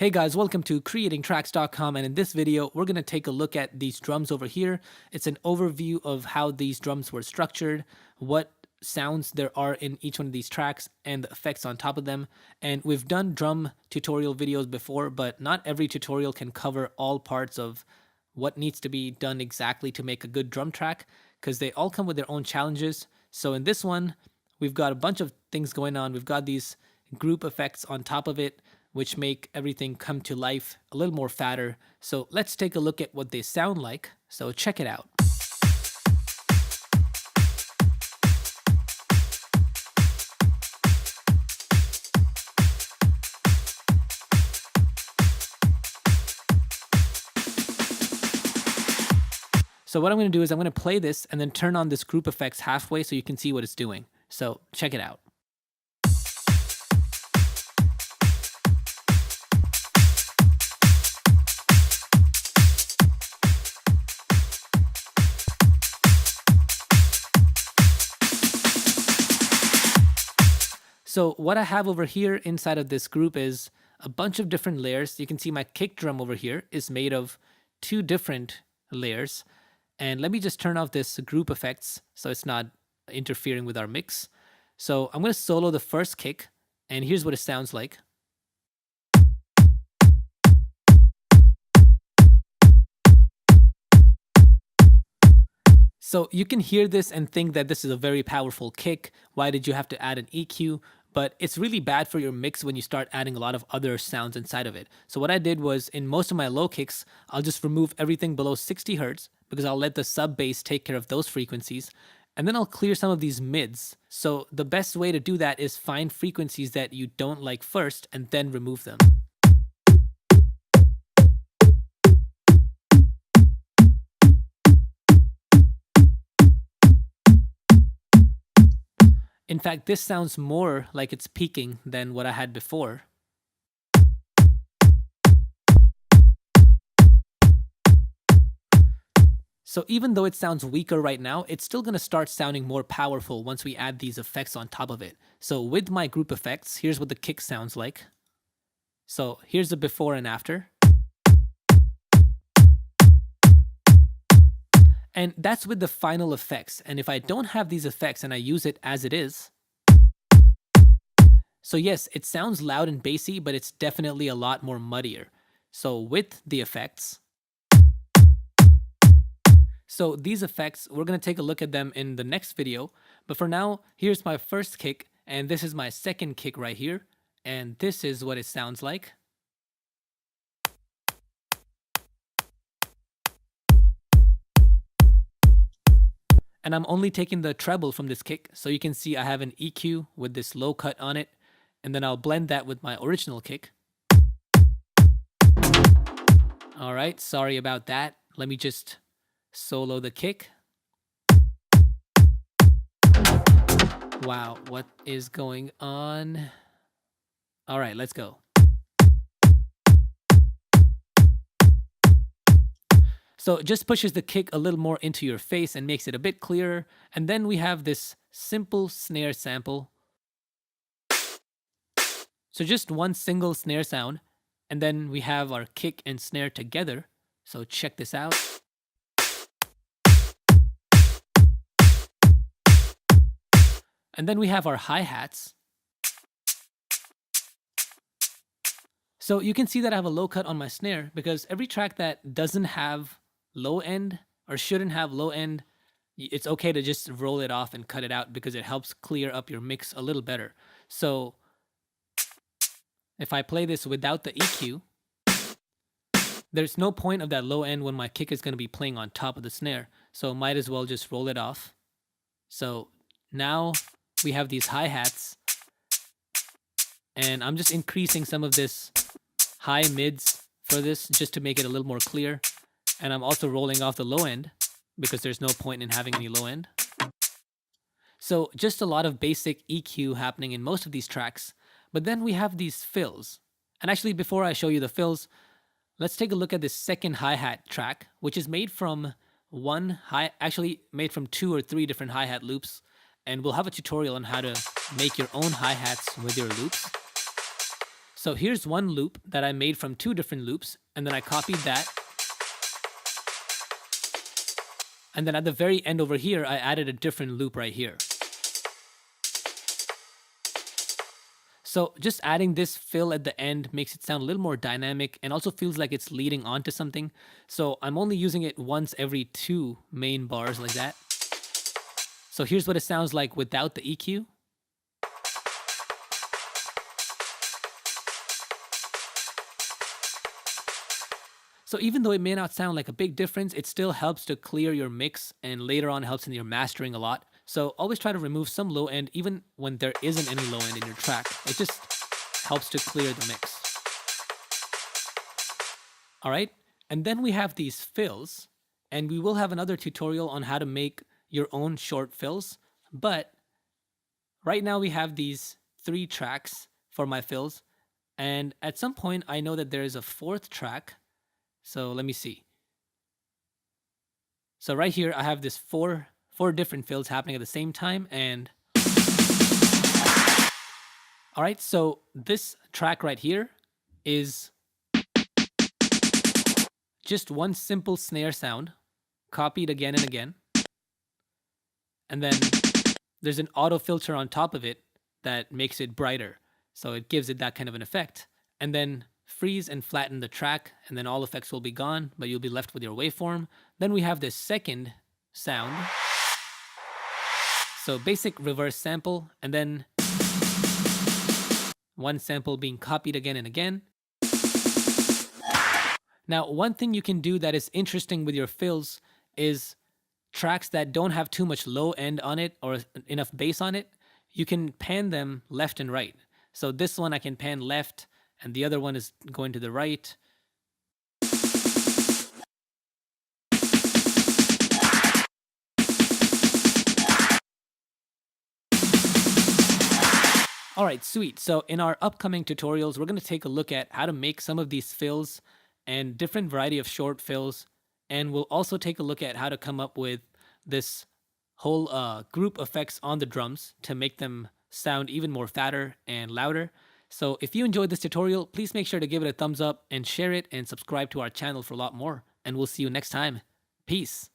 Hey guys, welcome to creatingtracks.com, and in this video we're going to take a look at these drums over here. It's an overview of how these drums were structured, what sounds there are in each one of these tracks, and the effects on top of them. And we've done drum tutorial videos before, but not every tutorial can cover all parts of what needs to be done exactly to make a good drum track, because they all come with their own challenges. So in this one, we've got a bunch of things going on. We've got these group effects on top of it, which make everything come to life a little more fatter. So let's take a look at what they sound like. So check it out. So what I'm going to do is I'm going to play this and then turn on this group effects halfway so you can see what it's doing. So check it out. So what I have over here inside of this group is a bunch of different layers. You can see my kick drum over here is made of two different layers. And let me just turn off this group effects so it's not interfering with our mix. So I'm going to solo the first kick, and here's what it sounds like. So you can hear this and think that this is a very powerful kick. Why did you have to add an EQ? But it's really bad for your mix when you start adding a lot of other sounds inside of it. So what I did was, in most of my low kicks, I'll just remove everything below 60 Hertz because I'll let the sub bass take care of those frequencies. And then I'll clear some of these mids. So the best way to do that is find frequencies that you don't like first and then remove them. In fact, this sounds more like it's peaking than what I had before. So even though it sounds weaker right now, it's still going to start sounding more powerful once we add these effects on top of it. So with my group effects, here's what the kick sounds like. So here's the before and after. And that's with the final effects. And if I don't have these effects and I use it as it is, so yes, it sounds loud and bassy, but it's definitely a lot more muddier. So with the effects, so these effects, we're going to take a look at them in the next video. But for now, here's my first kick, and this is my second kick right here. And this is what it sounds like. And I'm only taking the treble from this kick, so you can see I have an EQ with this low cut on it, and then I'll blend that with my original kick. All right, sorry about that. Let me just solo the kick. Wow, what is going on? All right, let's go. So it just pushes the kick a little more into your face and makes it a bit clearer. And then we have this simple snare sample. So just one single snare sound. And then we have our kick and snare together. So check this out. And then we have our hi-hats. So you can see that I have a low cut on my snare because every track that doesn't have low end or shouldn't have low end, it's okay to just roll it off and cut it out because it helps clear up your mix a little better. So if I play this without the EQ, there's no point of that low end when my kick is going to be playing on top of the snare. So might as well just roll it off. So now we have these hi-hats, and I'm just increasing some of this high mids for this just to make it a little more clear. And I'm also rolling off the low end because there's no point in having any low end. So just a lot of basic EQ happening in most of these tracks. But then we have these fills. And actually, before I show you the fills, let's take a look at this second hi-hat track, which is made from made from 2 or 3 different hi-hat loops. And we'll have a tutorial on how to make your own hi-hats with your loops. So here's one loop that I made from 2 different loops, and then I copied that. And then at the very end over here, I added a different loop right here. So just adding this fill at the end makes it sound a little more dynamic and also feels like it's leading onto something. So I'm only using it once every 2 main bars like that. So here's what it sounds like without the EQ. So even though it may not sound like a big difference, it still helps to clear your mix and later on helps in your mastering a lot. So always try to remove some low end even when there isn't any low end in your track. It just helps to clear the mix. All right, and then we have these fills, and we will have another tutorial on how to make your own short fills. But right now we have these 3 tracks for my fills, and at some point I know that there is a 4th track. So let me see. So right here, I have this four different fills happening at the same time. And all right, so this track right here is just one simple snare sound copied again and again. And then there's an auto filter on top of it that makes it brighter. So it gives it that kind of an effect. And then freeze and flatten the track, and then all effects will be gone, but you'll be left with your waveform. Then we have this second sound. So basic reverse sample, and then one sample being copied again and again. Now, one thing you can do that is interesting with your fills is tracks that don't have too much low end on it or enough bass on it, you can pan them left and right. So this one I can pan left, and the other one is going to the right. All right, sweet. So in our upcoming tutorials, we're going to take a look at how to make some of these fills and different variety of short fills. And we'll also take a look at how to come up with this whole group effects on the drums to make them sound even more fatter and louder. So if you enjoyed this tutorial, please make sure to give it a thumbs up and share it and subscribe to our channel for a lot more. And we'll see you next time. Peace.